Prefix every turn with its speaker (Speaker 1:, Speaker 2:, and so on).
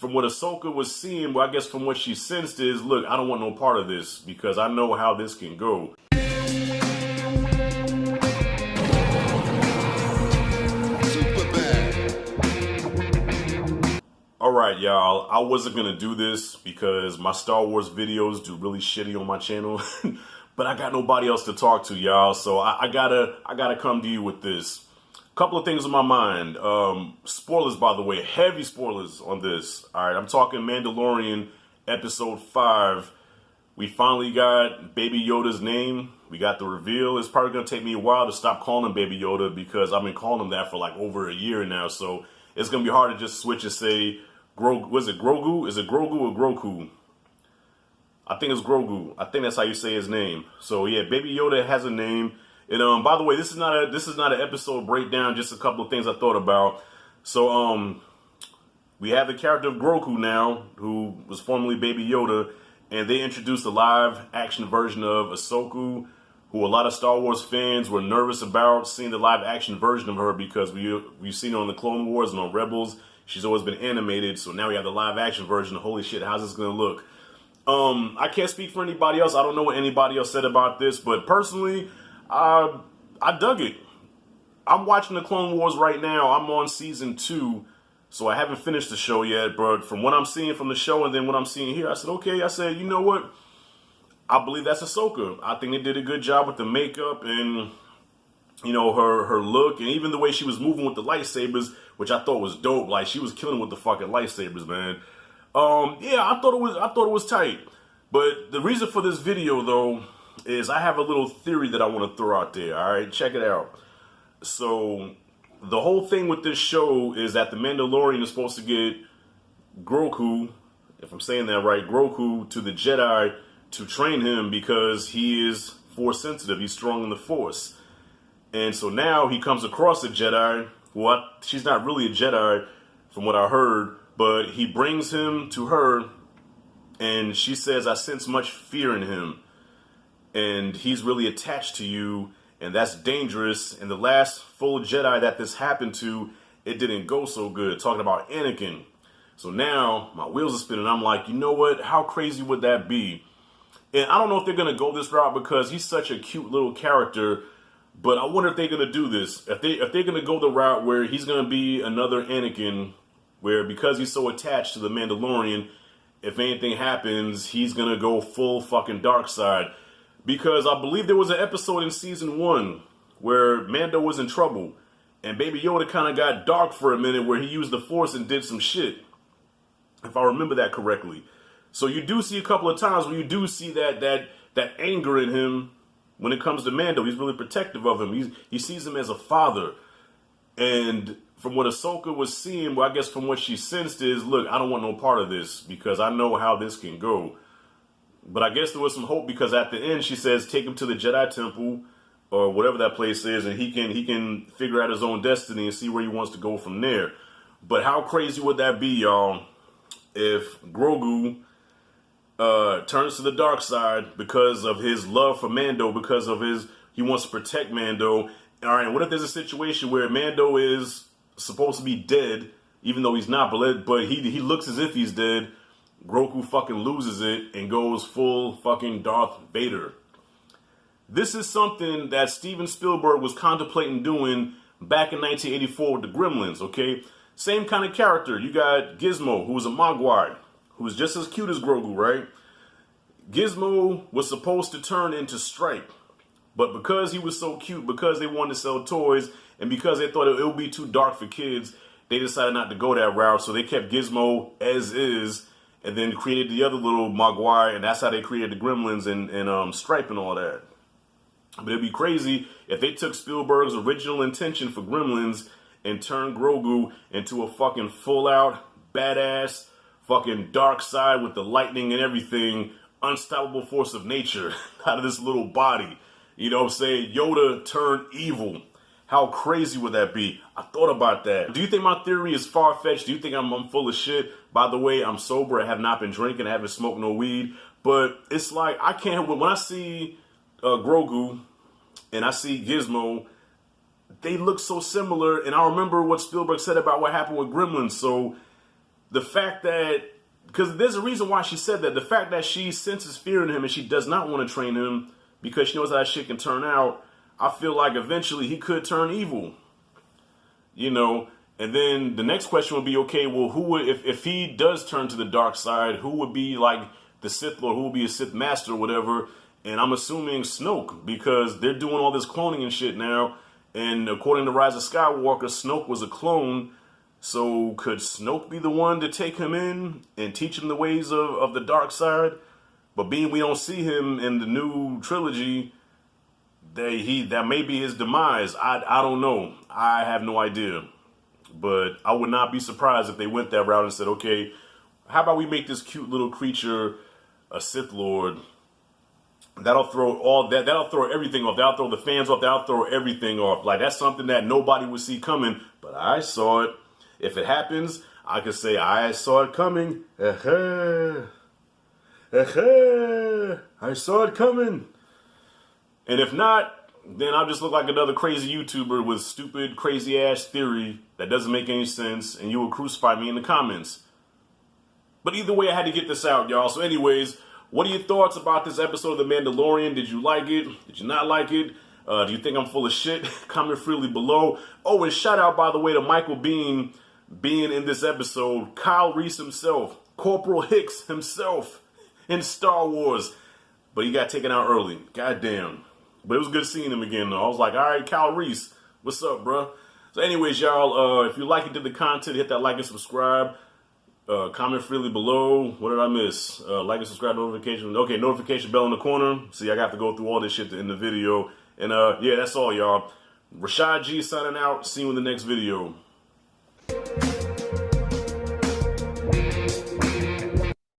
Speaker 1: from what Ahsoka was seeing, well, I guess from what she sensed is, look, I don't want no part of this because I know how this can go. Alright, y'all, I wasn't going to do this because my Star Wars videos do really shitty on my channel, but I got nobody else to talk to, y'all, so I gotta come to you with this. Couple of things on my mind. Spoilers, by the way, heavy spoilers on this. Alright, I'm talking Mandalorian Episode 5. We finally got Baby Yoda's name. We got the reveal. It's probably going to take me a while to stop calling him Baby Yoda because I've been calling him that for like over a year now, so it's going to be hard to just switch and say, was it Grogu? Is it Grogu or Groku? I think it's Grogu. I think that's how you say his name. So yeah, Baby Yoda has a name. And by the way, this is not an episode breakdown. Just a couple of things I thought about. So we have the character of Grogu now, who was formerly Baby Yoda, and they introduced a live action version of Ahsoka, who a lot of Star Wars fans were nervous about seeing the live action version of her because we've seen her on the Clone Wars and on Rebels. She's always been animated, so now we have the live action version. Holy shit, how's this gonna look? I can't speak for anybody else. I don't know what anybody else said about this, but personally, I dug it. I'm watching the Clone Wars right now. I'm on season 2, so I haven't finished the show yet, but from what I'm seeing from the show and then what I'm seeing here, I said, okay, I said, you know what? I believe that's Ahsoka. I think they did a good job with the makeup and, you know, her look, and even the way she was moving with the lightsabers, which I thought was dope. Like, she was killing with the fucking lightsabers, man. Yeah, I thought it was tight. But the reason for this video, though, is I have a little theory that I want to throw out there. All right, check it out. So the whole thing with this show is that the Mandalorian is supposed to get Grogu, if I'm saying that right, Grogu to the Jedi to train him because he is Force sensitive. He's strong in the Force. And so now he comes across a Jedi. Well, she's not really a Jedi from what I heard, but he brings him to her and she says, I sense much fear in him. And he's really attached to you, and that's dangerous. And the last full Jedi that this happened to, it didn't go so good. Talking about Anakin. So now my wheels are spinning. I'm like, you know what? How crazy would that be? And I don't know if they're going to go this route because he's such a cute little character. But I wonder if they're going to do this. If they're going to go the route where he's going to be another Anakin, where because he's so attached to the Mandalorian, if anything happens, he's going to go full fucking dark side. Because I believe there was an episode in season 1 where Mando was in trouble. And Baby Yoda kind of got dark for a minute where he used the Force and did some shit. If I remember that correctly. So you do see a couple of times where you do see that anger in him. When it comes to Mando, he's really protective of him. He sees him as a father. And from what Ahsoka was seeing, well, I guess from what she sensed is, look, I don't want no part of this because I know how this can go. But I guess there was some hope because at the end she says, take him to the Jedi Temple or whatever that place is, and he can figure out his own destiny and see where he wants to go from there. But how crazy would that be, y'all, if Grogu turns to the dark side because of his love for Mando, because of he wants to protect Mando. All right, what if there's a situation where Mando is supposed to be dead, even though he's not, but he looks as if he's dead. Grogu fucking loses it and goes full fucking Darth Vader. This is something that Steven Spielberg was contemplating doing back in 1984 with the Gremlins, okay? Same kind of character. You got Gizmo, who was a Mogwai, who was just as cute as Grogu, right? Gizmo was supposed to turn into Stripe, but because he was so cute, because they wanted to sell toys, and because they thought it would be too dark for kids, they decided not to go that route, so they kept Gizmo as is, and then created the other little Mogwai, and that's how they created the Gremlins and Stripe and all that. But it'd be crazy if they took Spielberg's original intention for Gremlins and turned Grogu into a fucking full-out, badass, fucking dark side with the lightning and everything, unstoppable force of nature out of this little body. You know what I'm saying? Yoda turned evil. How crazy would that be? I thought about that. Do you think my theory is far-fetched? Do you think I'm full of shit? By the way, I'm sober. I have not been drinking. I haven't smoked no weed. But it's like, I can't, when I see Grogu and I see Gizmo, they look so similar. And I remember what Spielberg said about what happened with Gremlins. So the fact that, because there's a reason why she said that, the fact that she senses fear in him and she does not want to train him because she knows how that shit can turn out, I feel like eventually he could turn evil. You know, and then the next question would be, okay, well, who would, if he does turn to the dark side, who would be like the Sith Lord, who would be a Sith Master or whatever? And I'm assuming Snoke, because they're doing all this cloning and shit now. And according to Rise of Skywalker, Snoke was a clone. So could Snoke be the one to take him in and teach him the ways of the dark side? But being we don't see him in the new trilogy, that may be his demise. I don't know. I have no idea. But I would not be surprised if they went that route and said, okay, how about we make this cute little creature a Sith Lord? That'll throw all that. That'll throw everything off. That'll throw the fans off. That'll throw everything off. Like, that's something that nobody would see coming. But I saw it. If it happens, I could say I saw it coming. I saw it coming. And if not, then I'll just look like another crazy YouTuber with stupid, crazy ass theory that doesn't make any sense, and you will crucify me in the comments. But either way, I had to get this out, y'all. So anyways, what are your thoughts about this episode of The Mandalorian? Did you like it? Did you not like it? Do you think I'm full of shit? Comment freely below. Oh, and shout out, by the way, to Michael Biehn being in this episode. Kyle Reese himself. Corporal Hicks himself in Star Wars. But he got taken out early. Goddamn. But it was good seeing him again, though. I was like, all right, Kyle Reese, what's up, bro? So anyways, y'all, if you like it, did the content, hit that like and subscribe. Comment freely below. What did I miss? Like and subscribe, notification. Okay, notification bell in the corner. See, I got to go through all this shit to end the video. And yeah, that's all, y'all. Rashad G signing out. See you in the next video.